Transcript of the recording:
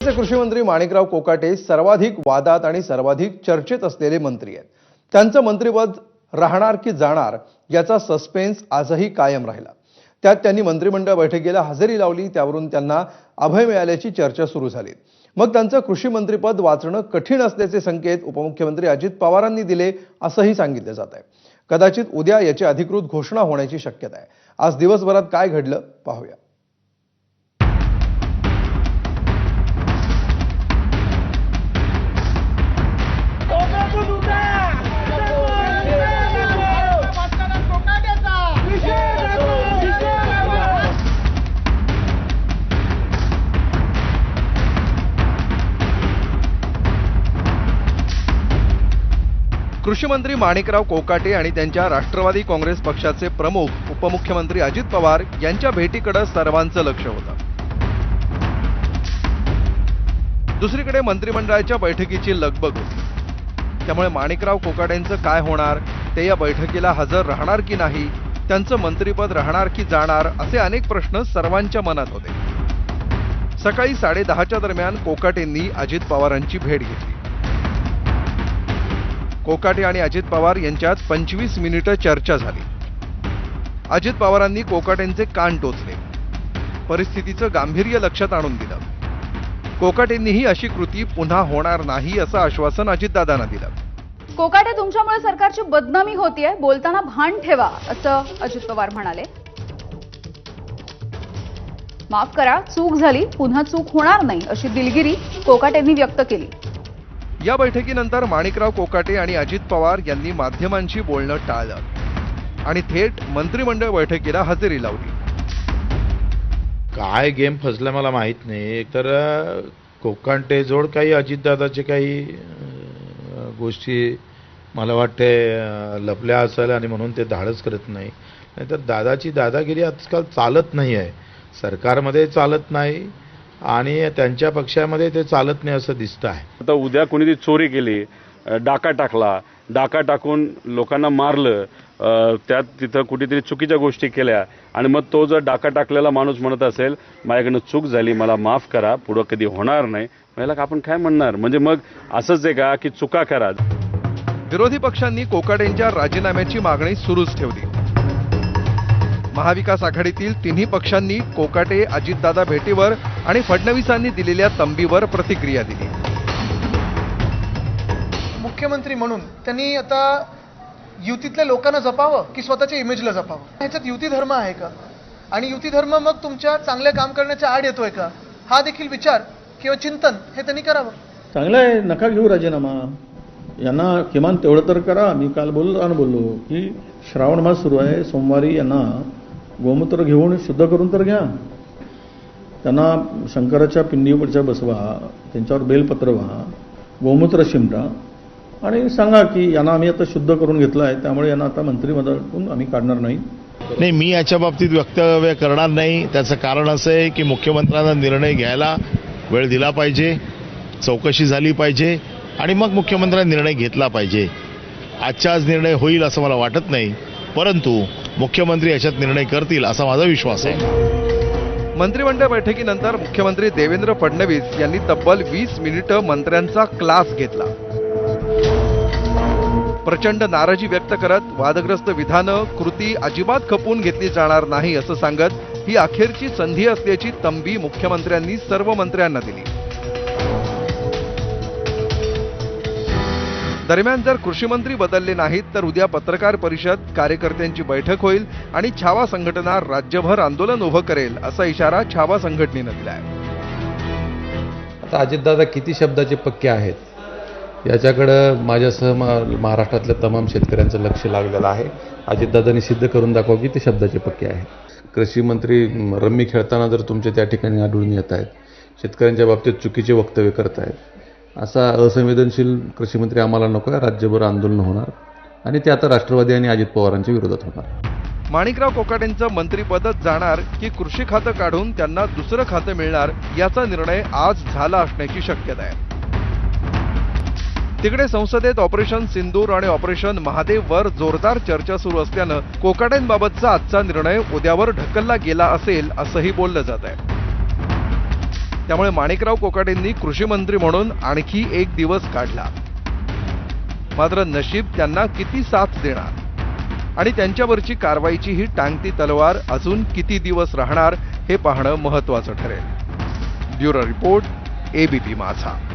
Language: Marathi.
कृषी मंत्री माणिकराव कोकाटे सर्वाधिक वादात आणि सर्वाधिक चर्चेत असलेले मंत्री आहेत। त्यांचं मंत्रिपद राहणार की जाणार याचा सस्पेन्स आजही कायम राहिला। त्यात त्यांनी मंत्रिमंडळ बैठकीला हजेरी लावली, त्यावरून त्यांना अभय मिळाल्याची चर्चा सुरू झाली। मग त्यांचं कृषी मंत्रिपद वाचणं कठीण असल्याचे संकेत उपमुख्यमंत्री अजित पवारांनी दिले असंही सांगितलं जात आहे। कदाचित उद्या याची अधिकृत घोषणा होण्याची शक्यता आहे। आज दिवसभरात काय घडलं पाहूया। कृषी मंत्री माणिकराव कोकाटे आणि त्यांच्या राष्ट्रवादी काँग्रेस पक्षाचे प्रमुख उपमुख्यमंत्री अजित पवार यांच्या भेटीकडे सर्वांचं लक्ष होतं। दुसरीकडे मंत्रिमंडळाच्या बैठकीची लगबग होती। त्यामुळे माणिकराव कोकाटेंचं काय होणार, ते या बैठकीला हजर राहणार की नाही, त्यांचं मंत्रिपद राहणार की जाणार, असे अनेक प्रश्न सर्वांच्या मनात होते। सकाळी 10:30च्या दरम्यान कोकाटेंनी अजित पवारांची भेट घेतली। कोकाटे आणि अजित पवार यांच्यात 25 मिनिटं चर्चा झाली। अजित पवारांनी कोकाटेंचे कान टोचले, परिस्थितीचं गांभीर्य लक्षात आणून दिलं। कोकाटेंनीही अशी कृती पुन्हा होणार नाही असं आश्वासन अजितदादांना दिलं। कोकाटे, तुमच्यामुळे सरकारची बदनामी होतीये, बोलताना भान ठेवा असं अजित पवार म्हणाले। माफ करा, चूक झाली, पुन्हा चूक होणार नाही अशी दिलगिरी कोकाटेंनी व्यक्त केली। या बैठकीनंतर माणिकराव कोकाटे आणि अजित पवार यांनी माध्यमांशी बोलणं टाळलं आणि थेट मंत्रिमंडळ बैठकीला हजेरी लावली। काय गेम फसला मला माहित नाही। एकतर कोकाटे जोड काही अजितदादाचे काही गोष्टी मला वाटते लपल्या असेल आणि म्हणून ते धाडस करत नाही। नाहीतर दादाची दादागिरी आजकाल चालत नाही आहे, सरकारमध्ये चालत नाही आणि त्यांच्या पक्षामध्ये ते चालत नाही असं दिसतं आहे। आता उद्या कोणीतरी चोरी केली, डाका टाकला, डाका टाकून लोकांना मारलं, त्यात तिथं कुठेतरी चुकीच्या गोष्टी केल्या आणि मग तो जर डाका टाकलेला माणूस म्हणत असेल माझ्याकडनं चूक झाली, मला माफ करा, पुढं कधी होणार नाही, याला आपण काय म्हणणार? म्हणजे मग असंच आहे का की चुका करा? विरोधी पक्षांनी कोकाटेंच्या राजीनाम्याची मागणी सुरूच ठेवली। महाविकास आघाडीतील तिन्ही पक्षांनी कोकाटे अजितदादा भेटीवर आणि फडणवीसांनी दिलेल्या तंबीवर प्रतिक्रिया दिली। मुख्यमंत्री म्हणून त्यांनी आता युतीतल्या लोकांना जपावं की स्वतःच्या इमेजला जपावं? ह्याच्यात युती धर्म आहे का? आणि युती धर्म मग तुमच्या चांगल्या काम करण्याच्या आड येतोय का? हा देखील विचार किंवा चिंतन हे त्यांनी करावं। चांगलं आहे, नका घेऊ राजीनामा, यांना किमान तेवढं तर करा। मी काल बोललो की श्रावण मास सुरू आहे, सोमवारी यांना गोमूत्र घेऊन शुद्ध करून तर घ्या, त्यांना शंकराच्या पिंडीवरच्या बसवा, त्यांच्यावर बेलपत्र व्हा, गोमूत्र शिंपडा आणि सांगा की यांना आम्ही आता शुद्ध करून घेतलं आहे, त्यामुळे यांना आता मंत्रिमंडळातून आम्ही काढणार नाही। नाही, मी याच्या बाबतीत वक्तव्य करणार नाही। त्याचं कारण असं आहे की मुख्यमंत्र्यांना निर्णय घ्यायला वेळ दिला पाहिजे, चौकशी झाली पाहिजे आणि मग मुख्यमंत्र्यांनी निर्णय घेतला पाहिजे। आजच्या आज निर्णय होईल असं मला वाटत नाही, परंतु मुख्यमंत्री याच्यात निर्णय करतील असा माझा विश्वास आहे। मंत्रिमंडळ बैठकीनंतर मुख्यमंत्री देवेंद्र फडणवीस यांनी तब्बल 20 मिनिटं मंत्र्यांचा क्लास घेतला। प्रचंड नाराजी व्यक्त करत वादग्रस्त विधानं, कृती अजिबात खपवून घेतली जाणार नाही असं सांगत ही अखेरची संधी असल्याची तंबी मुख्यमंत्र्यांनी सर्व मंत्र्यांना दिली। दरम्यान जर कृषी मंत्री बदलले नाहीत तर उद्या पत्रकार परिषद, कार्यकर्त्यांची बैठक होईल आणि छावा संघटना राज्यभर आंदोलन उभं करेल असा इशारा छावा संघटनेनं दिला आहे। आता अजितदादा किती शब्दाचे पक्के आहेत याच्याकडं माझ्यासह महाराष्ट्रातल्या तमाम शेतकऱ्यांचं लक्ष लागलेलं आहे। अजितदादांनी सिद्ध करून दाखवा की ते शब्दाचे पक्के आहेत। कृषी मंत्री रम्मी खेळताना जर तुमच्या त्या ठिकाणी आढळून येत आहेत, शेतकऱ्यांच्या बाबतीत चुकीचे वक्तव्य करत आहेत, असा असंवेदनशील कृषी मंत्री आम्हाला नको आहे। राज्यभर आंदोलन होणार आणि ते आता राष्ट्रवादी आणि अजित पवारांच्या विरोधात होणार। माणिकराव कोकाटेंचं मंत्रिपदच जाणार की कृषी खातं काढून त्यांना दुसरं खातं मिळणार याचा निर्णय आज झाला असण्याची शक्यता आहे। तिकडे संसदेत ऑपरेशन सिंदूर आणि ऑपरेशन महादेववर जोरदार चर्चा सुरू असल्यानं कोकाटेंबाबतचा आजचा निर्णय उद्यावर ढकलला गेला असेल असंही बोललं जात आहे। त्यामुळे माणिकराव कोकाटेंनी कृषी मंत्री म्हणून आणखी एक दिवस काढला. मात्र नशीब त्यांना किती साथ देणार आणि त्यांच्यावरची कारवाईची ही टांगती तलवार अजून किती दिवस राहणार हे पाहणं महत्त्वाचं ठरेल. ब्युरो रिपोर्ट, ABP माझा.